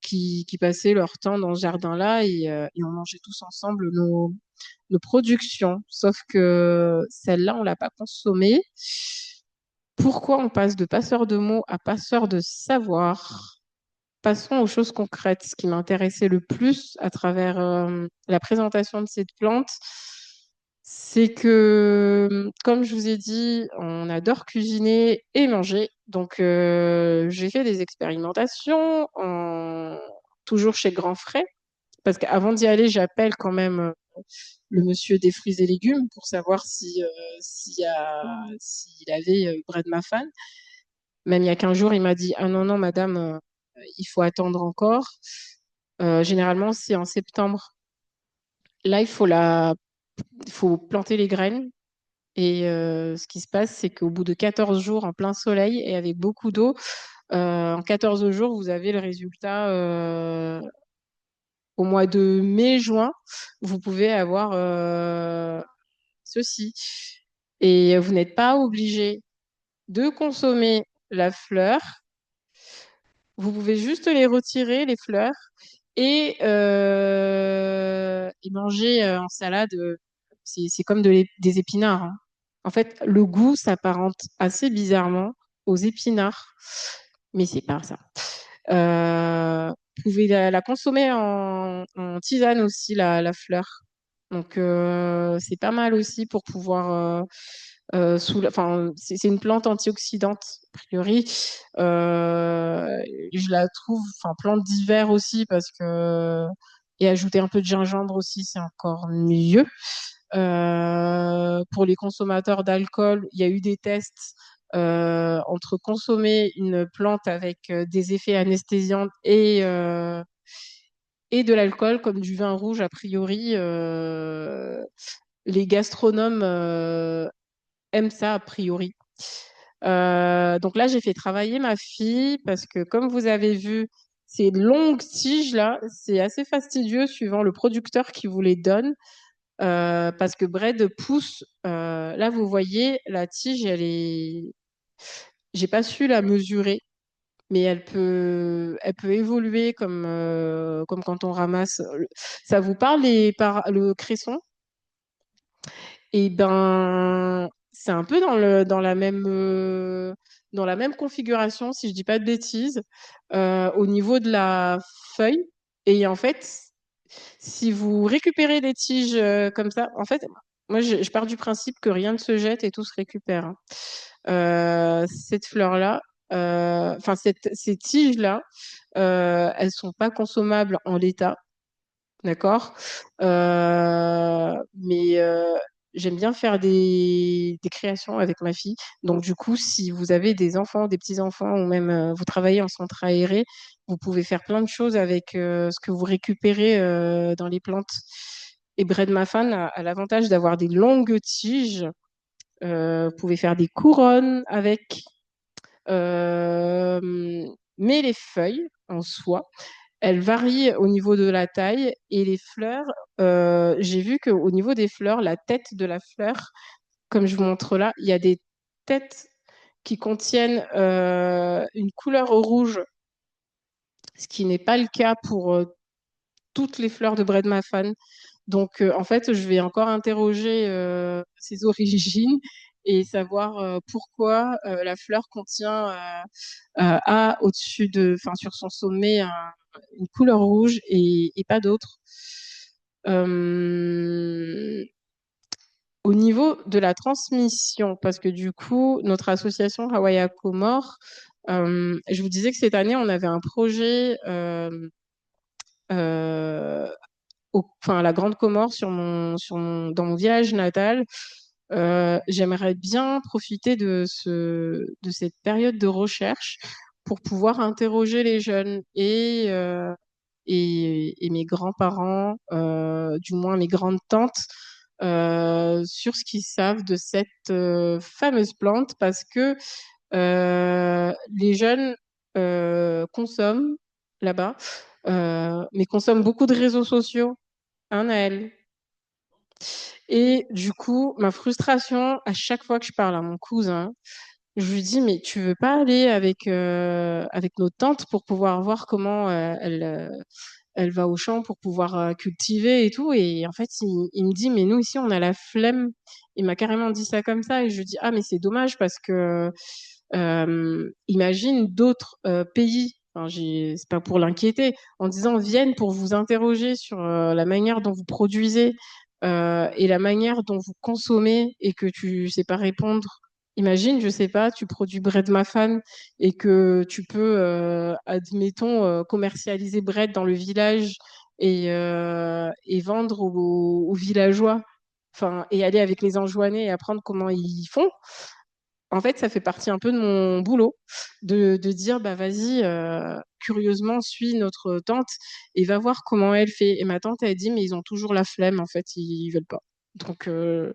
qui passaient leur temps dans ce jardin-là et on mangeait tous ensemble nos productions. Sauf que celle-là, on l'a pas consommée. Pourquoi on passe de passeur de mots à passeur de savoir? Passons aux choses concrètes. Ce qui m'intéressait le plus à travers la présentation de cette plante, c'est que, comme je vous ai dit, on adore cuisiner et manger. Donc, j'ai fait des expérimentations, toujours chez Grand Frais, parce qu'avant d'y aller, j'appelle quand même le monsieur des fruits et légumes pour savoir s'il avait Bread Mafan. Même il y a 15 jours, il m'a dit, ah non, non, madame, il faut attendre encore. Généralement, c'est en septembre. Là, il faut planter les graines. Et ce qui se passe, c'est qu'au bout de 14 jours en plein soleil et avec beaucoup d'eau, en 14 jours, vous avez le résultat au mois de mai-juin. Vous pouvez avoir ceci. Et vous n'êtes pas obligé de consommer la fleur. Vous pouvez juste les retirer, les fleurs, et manger en salade. C'est comme des épinards, hein. En fait, le goût s'apparente assez bizarrement aux épinards, mais c'est pas ça. Vous pouvez la consommer en tisane aussi, la fleur. Donc, c'est pas mal aussi pour pouvoir enfin, c'est une plante antioxydante, a priori. Euh, je la trouve, enfin, plante d'hiver aussi, parce que, et ajouter un peu de gingembre aussi, c'est encore mieux. Pour les consommateurs d'alcool, il y a eu des tests entre consommer une plante avec des effets anesthésiants et de l'alcool, comme du vin rouge, a priori. Les gastronomes aiment ça, a priori. Donc là, j'ai fait travailler ma fille parce que, comme vous avez vu, ces longues tiges-là, c'est assez fastidieux suivant le producteur qui vous les donne. Parce que Bread pousse, là, vous voyez, la tige, j'ai pas su la mesurer, mais elle peut évoluer comme quand on ramasse. Ça vous parle, le cresson? Et ben, c'est un peu dans la même configuration, si je dis pas de bêtises, au niveau de la feuille. Et en fait, si vous récupérez des tiges comme ça, en fait, moi, je pars du principe que rien ne se jette et tout se récupère, hein. Cette fleur-là, enfin, ces tiges-là, elles sont pas consommables en l'état. D'accord. Mais j'aime bien faire des créations avec ma fille. Donc, du coup, si vous avez des enfants, des petits-enfants, ou même vous travaillez en centre aéré, vous pouvez faire plein de choses avec ce que vous récupérez dans les plantes. Et Bread Mafan a l'avantage d'avoir des longues tiges. Vous pouvez faire des couronnes avec. Euh, mais les feuilles en soi, elles varient au niveau de la taille et les fleurs, j'ai vu qu'au niveau des fleurs, la tête de la fleur, comme je vous montre là, il y a des têtes qui contiennent une couleur rouge, ce qui n'est pas le cas pour toutes les fleurs de Bread Mafan. Donc, en fait, je vais encore interroger ses origines et savoir pourquoi la fleur contient a au-dessus enfin, sur son sommet, une couleur rouge et pas d'autre. Euh, Au niveau de la transmission, parce que du coup, notre association Hawaii Comores, je vous disais que cette année, on avait un projet euh, enfin, à la Grande Comore dans mon village natal. J'aimerais bien profiter de cette période de recherche pour pouvoir interroger les jeunes et mes grands-parents, du moins mes grandes tantes, sur ce qu'ils savent de cette fameuse plante parce que les jeunes consomment là-bas, mais consomment beaucoup de réseaux sociaux, hein, Naël? Et du coup, ma frustration, à chaque fois que je parle à mon cousin, je lui dis, mais tu veux pas aller avec notre tante pour pouvoir voir comment elle va au champ pour pouvoir cultiver et tout. Et en fait, il me dit, mais nous ici, on a la flemme. Il m'a carrément dit ça comme ça. Et je lui dis, ah, mais c'est dommage parce que imagine d'autres pays. Enfin, c'est pas pour l'inquiéter, en disant viennent pour vous interroger sur la manière dont vous produisez et la manière dont vous consommez et que tu sais pas répondre. Imagine, je sais pas, tu produis Bread Mafan et que tu peux, admettons, commercialiser Bread dans le village et vendre aux villageois. Enfin, et aller avec les enjoignés et apprendre comment ils font. En fait, ça fait partie un peu de mon boulot de dire, bah vas-y, curieusement, suis notre tante et va voir comment elle fait. Et ma tante, elle dit, mais ils ont toujours la flemme, en fait, ils veulent pas. Donc, je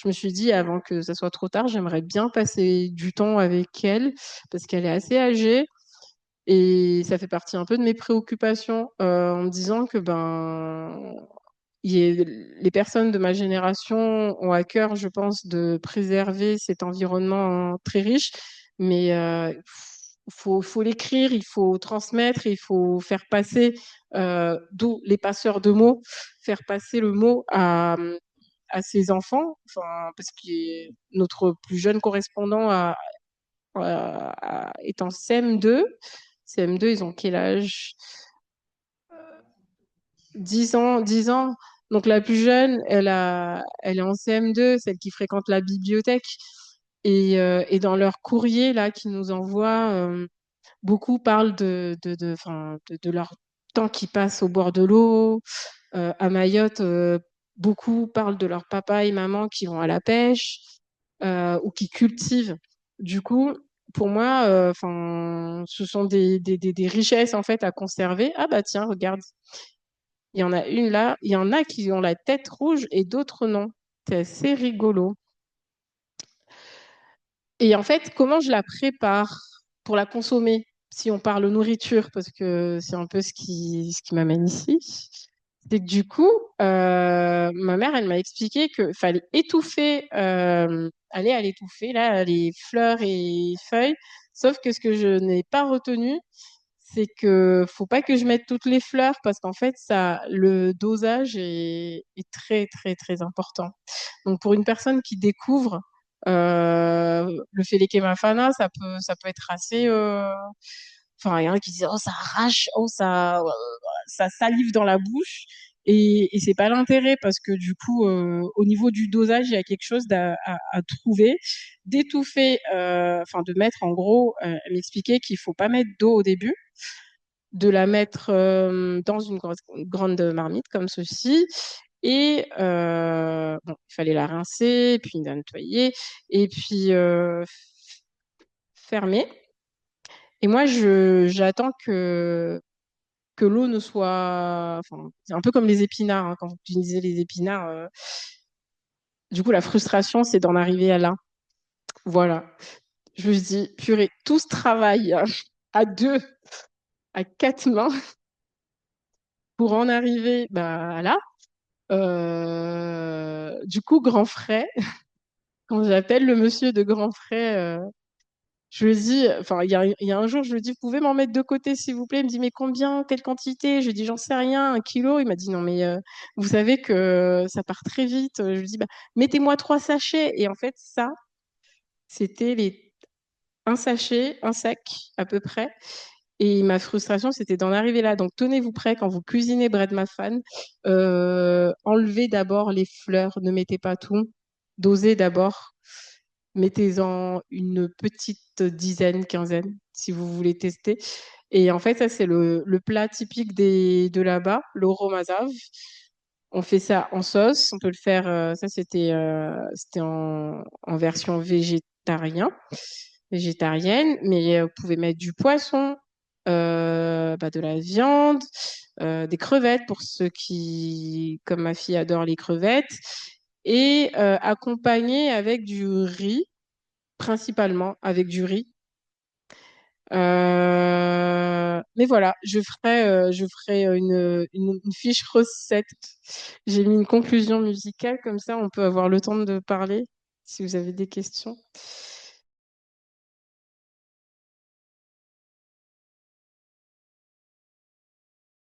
me suis dit, avant que ça soit trop tard, j'aimerais bien passer du temps avec elle parce qu'elle est assez âgée et ça fait partie un peu de mes préoccupations en me disant que ben les personnes de ma génération ont à cœur, je pense, de préserver cet environnement très riche, mais faut l'écrire, il faut transmettre, il faut faire passer, d'où les passeurs de mots, faire passer le mot à ses enfants, enfin, parce que notre plus jeune correspondant est en CM2. CM2, ils ont quel âge? 10 ans, 10 ans. Donc la plus jeune, elle est en CM2, celle qui fréquente la bibliothèque. Et dans leur courrier là qu'ils nous envoient, beaucoup parlent enfin, de leur temps qu'ils passent au bord de l'eau. À Mayotte, beaucoup parlent de leur papa et maman qui vont à la pêche ou qui cultivent. Du coup, pour moi, enfin, ce sont des richesses en fait à conserver. Ah bah tiens, regarde, il y en a une là, il y en a qui ont la tête rouge et d'autres non. C'est assez rigolo. Et en fait, comment je la prépare pour la consommer, si on parle nourriture, parce que c'est un peu ce qui m'amène ici, c'est que du coup, ma mère, elle m'a expliqué qu'il fallait étouffer, aller à l'étouffer, là, les fleurs et feuilles. Sauf que ce que je n'ai pas retenu, c'est que faut pas que je mette toutes les fleurs parce qu'en fait, ça, le dosage est très, très, très important. Donc, pour une personne qui découvre le Féleke Mafana, ça peut être assez. Enfin, il y en a qui disent, oh, ça arrache, oh, ça salive dans la bouche. Et c'est pas l'intérêt parce que du coup, au niveau du dosage, il y a quelque chose à trouver, d'étouffer, enfin de mettre en gros, elle m'expliquait qu'il faut pas mettre d'eau au début, de la mettre dans une grande marmite comme ceci. Et bon, il fallait la rincer, puis la nettoyer, et puis fermer. Et moi, j'attends que l'eau ne soit. Enfin, c'est un peu comme les épinards, hein, quand vous utilisez les épinards. Du coup, la frustration, c'est d'en arriver à là. Voilà. Je me dis, purée, tout ce travail hein, à deux, à quatre mains, pour en arriver bah, là. Du coup, grand frais, quand j'appelle le monsieur de grand frais, je lui dis, enfin, il y a un jour, je lui dis, vous pouvez m'en mettre de côté, s'il vous plaît. Il me dit, mais combien, quelle quantité? Je lui dis, j'en sais rien, 1 kilo. Il m'a dit, non, mais vous savez que ça part très vite. Je lui dis, bah, mettez-moi 3 sachets. Et en fait, ça, c'était un sachet, un sac à peu près. Et ma frustration, c'était d'en arriver là. Donc, tenez-vous prêt quand vous cuisinez bread muffin. Enlevez d'abord les fleurs, ne mettez pas tout. Dosez d'abord. Mettez-en une petite dizaine, quinzaine, si vous voulez tester. Et en fait, ça, c'est le plat typique de là-bas, le romazav. On fait ça en sauce. On peut le faire, ça, c'était en version végétarienne, mais vous pouvez mettre du poisson, bah, de la viande, des crevettes pour ceux qui, comme ma fille, adore les crevettes, et accompagner avec du riz principalement avec du riz. Mais voilà, je ferai une fiche recette. J'ai mis une conclusion musicale, comme ça on peut avoir le temps de parler si vous avez des questions.